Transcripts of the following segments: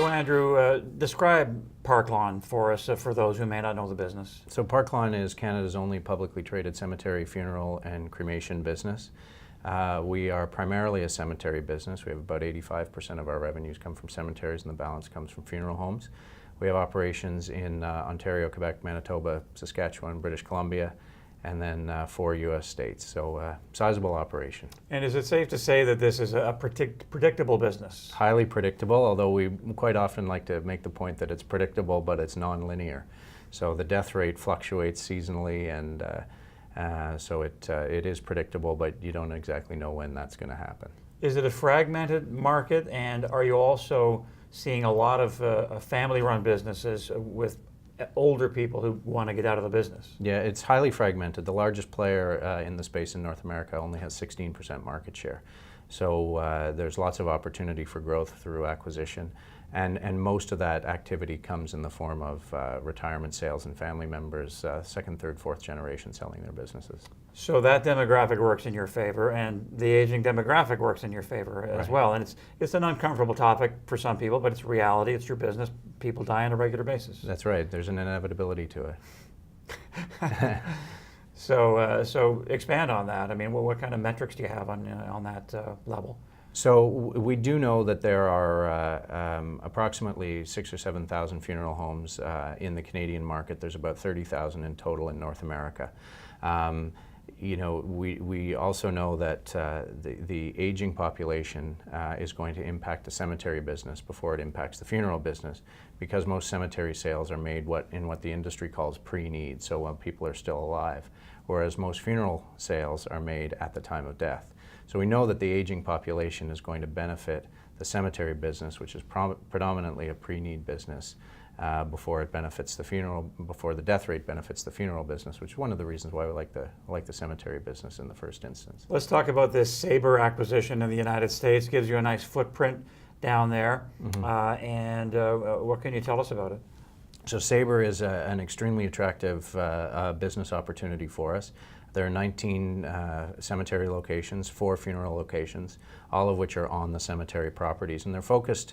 So Andrew, describe Parklawn for us, for those who may not know the business. So Parklawn is Canada's only publicly traded cemetery, funeral, and cremation business. We are primarily a cemetery business. We have about 85% of our revenues come from cemeteries and the balance comes from funeral homes. We have operations in Ontario, Quebec, Manitoba, Saskatchewan, British Columbia, and then 4 U.S. states. So sizable operation. And is it safe to say that this is a predictable business? Highly predictable, although we quite often like to make the point that it's predictable, but it's non-linear. So the death rate fluctuates seasonally, and so it is predictable, but you don't exactly know when that's going to happen. Is it a fragmented market, and are you also seeing a lot of family-run businesses with older people who want to get out of the business? Yeah, it's highly fragmented. The largest player in the space in North America only has 16% market share. So there's lots of opportunity for growth through acquisition, and most of that activity comes in the form of retirement sales and family members, second, third, fourth generation selling their businesses. So that demographic works in your favor, and the aging demographic works in your favor as well. And it's an uncomfortable topic for some people, but it's reality. It's your business. People die on a regular basis. That's right. There's an inevitability to it. So expand on that. I mean, what kind of metrics do you have on that level? So we do know that there are approximately 6,000 or 7,000 funeral homes in the Canadian market. There's about 30,000 in total in North America. You know, we also know that the aging population is going to impact the cemetery business before it impacts the funeral business, because most cemetery sales are made in what the industry calls pre-need, so when people are still alive, whereas most funeral sales are made at the time of death. So we know that the aging population is going to benefit the cemetery business, which is predominantly a pre-need business, before it benefits the funeral, before the death rate benefits the funeral business, which is one of the reasons why we like the cemetery business in the first instance. Let's talk about this Sabre acquisition in the United States. Gives you a nice footprint down there, and what can you tell us about it? So Sabre is an extremely attractive business opportunity for us. There are 19 cemetery locations, 4 funeral locations, all of which are on the cemetery properties, and they're focused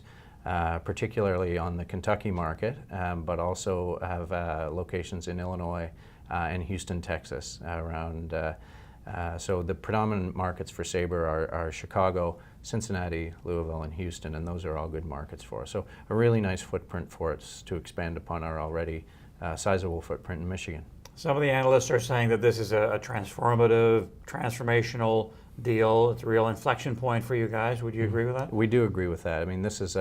particularly on the Kentucky market, but also have locations in Illinois and Houston, Texas. So the predominant markets for Sabre are Chicago, Cincinnati, Louisville, and Houston, and those are all good markets for us. So a really nice footprint for us to expand upon our already sizable footprint in Michigan. Some of the analysts are saying that this is a transformative, transformational deal. It's a real inflection point for you guys. Would you agree with that? We do agree with that. I mean, this is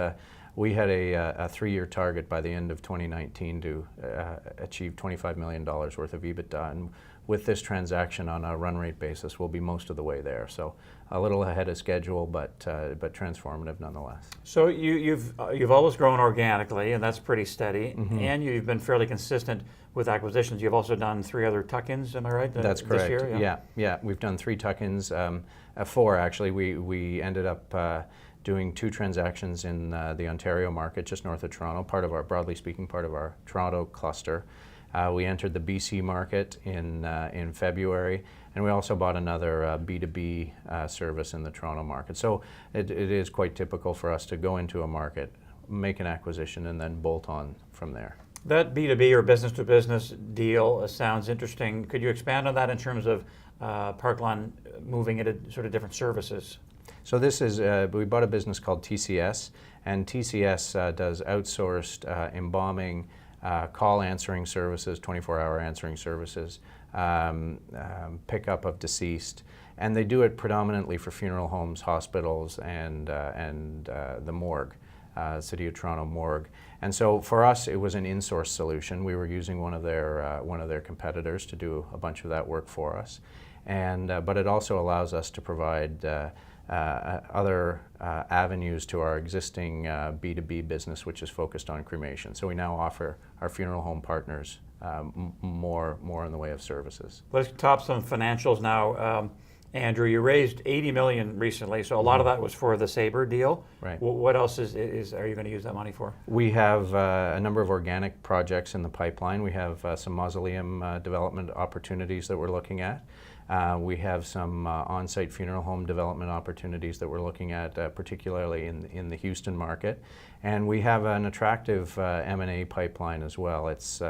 we had a 3-year target by the end of 2019 to achieve $25 million worth of EBITDA, and with this transaction on a run rate basis, we'll be most of the way there. So a little ahead of schedule, but transformative nonetheless. So you've always grown organically, and that's pretty steady, and you've been fairly consistent with acquisitions. You've also done 3 other tuck-ins, am I right? That's correct. This year? Yeah. We've done 3 tuck-ins, 4 actually. We ended up doing 2 transactions in the Ontario market, just north of Toronto, broadly speaking, part of our Toronto cluster. We entered the BC market in February, and we also bought another B2B service in the Toronto market. So it is quite typical for us to go into a market, make an acquisition, and then bolt on from there. That B2B or business-to-business deal sounds interesting. Could you expand on that in terms of Parklawn moving into sort of different services? So this is, we bought a business called TCS, and TCS does outsourced embalming, call answering services, 24-hour answering services, pickup of deceased, and they do it predominantly for funeral homes, hospitals, and the morgue, City of Toronto morgue. And so for us, it was an in-source solution. We were using one of their competitors to do a bunch of that work for us, and but it also allows us to provide other avenues to our existing B2B business, which is focused on cremation. So we now offer our funeral home partners more in the way of services. Let's top some financials now. Andrew, you raised $80 million recently, so a lot of that was for the Sabre deal. Right. What else are you going to use that money for? We have a number of organic projects in the pipeline. We have some mausoleum development opportunities that we're looking at. We have some on-site funeral home development opportunities that we're looking at, particularly in the Houston market. And we have an attractive M&A pipeline as well. It's,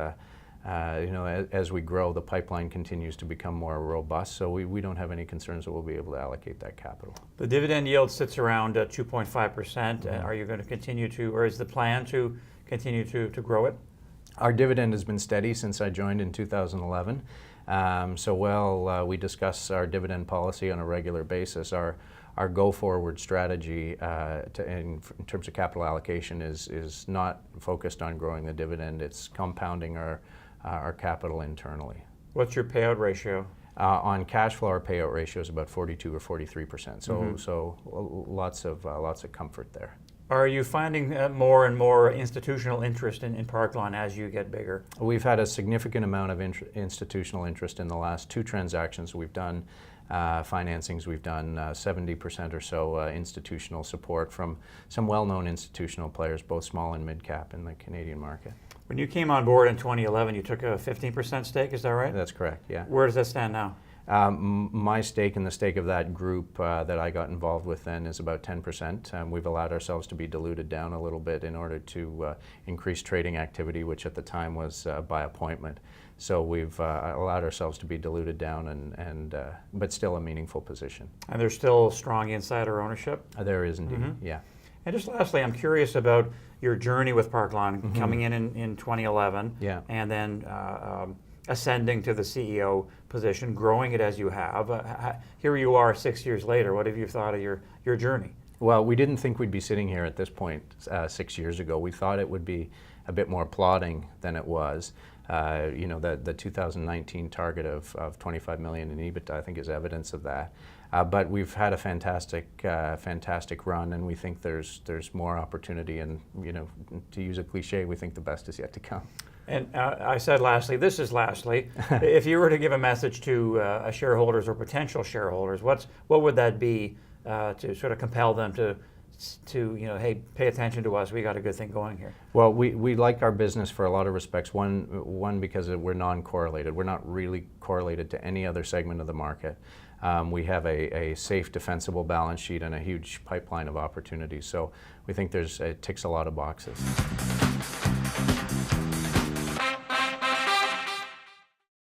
as we grow, the pipeline continues to become more robust, so we don't have any concerns that we'll be able to allocate that capital. The dividend yield sits around 2.5%. Are you going to continue to, or is the plan to continue to grow it? Our dividend has been steady since I joined in 2011. We discuss our dividend policy on a regular basis. Our go-forward strategy in terms of capital allocation is not focused on growing the dividend. It's compounding our capital internally. What's your payout ratio? On cash flow, our payout ratio is about 42 or 43%. So lots of comfort there. Are you finding more and more institutional interest in Parkland as you get bigger? We've had a significant amount of institutional interest in the last 2 transactions we've done. Financings we've done, 70% or so institutional support from some well-known institutional players, both small and mid-cap in the Canadian market. When you came on board in 2011, you took a 15% stake, is that right? That's correct, yeah. Where does that stand now? My stake and the stake of that group that I got involved with then is about 10%. We've allowed ourselves to be diluted down a little bit in order to increase trading activity, which at the time was by appointment. So we've allowed ourselves to be diluted down, but still a meaningful position. And there's still strong insider ownership? There is indeed, yeah. And just lastly, I'm curious about your journey with Parkland, coming in 2011, and then ascending to the CEO position, growing it as you have. Here you are 6 years later. What have you thought of your journey? Well, we didn't think we'd be sitting here at this point 6 years ago. We thought it would be a bit more plodding than it was. The 2019 target of 25 million in EBITDA, I think, is evidence of that. But we've had a fantastic run, and we think there's more opportunity. And to use a cliche, we think the best is yet to come. And I said lastly, this is lastly. If you were to give a message to shareholders or potential shareholders, what would that be to sort of compel them to hey, pay attention to us, we got a good thing going here? Well, we like our business for a lot of respects. One because we're non-correlated. We're not really correlated to any other segment of the market. We have a safe, defensible balance sheet and a huge pipeline of opportunities. So we think it ticks a lot of boxes.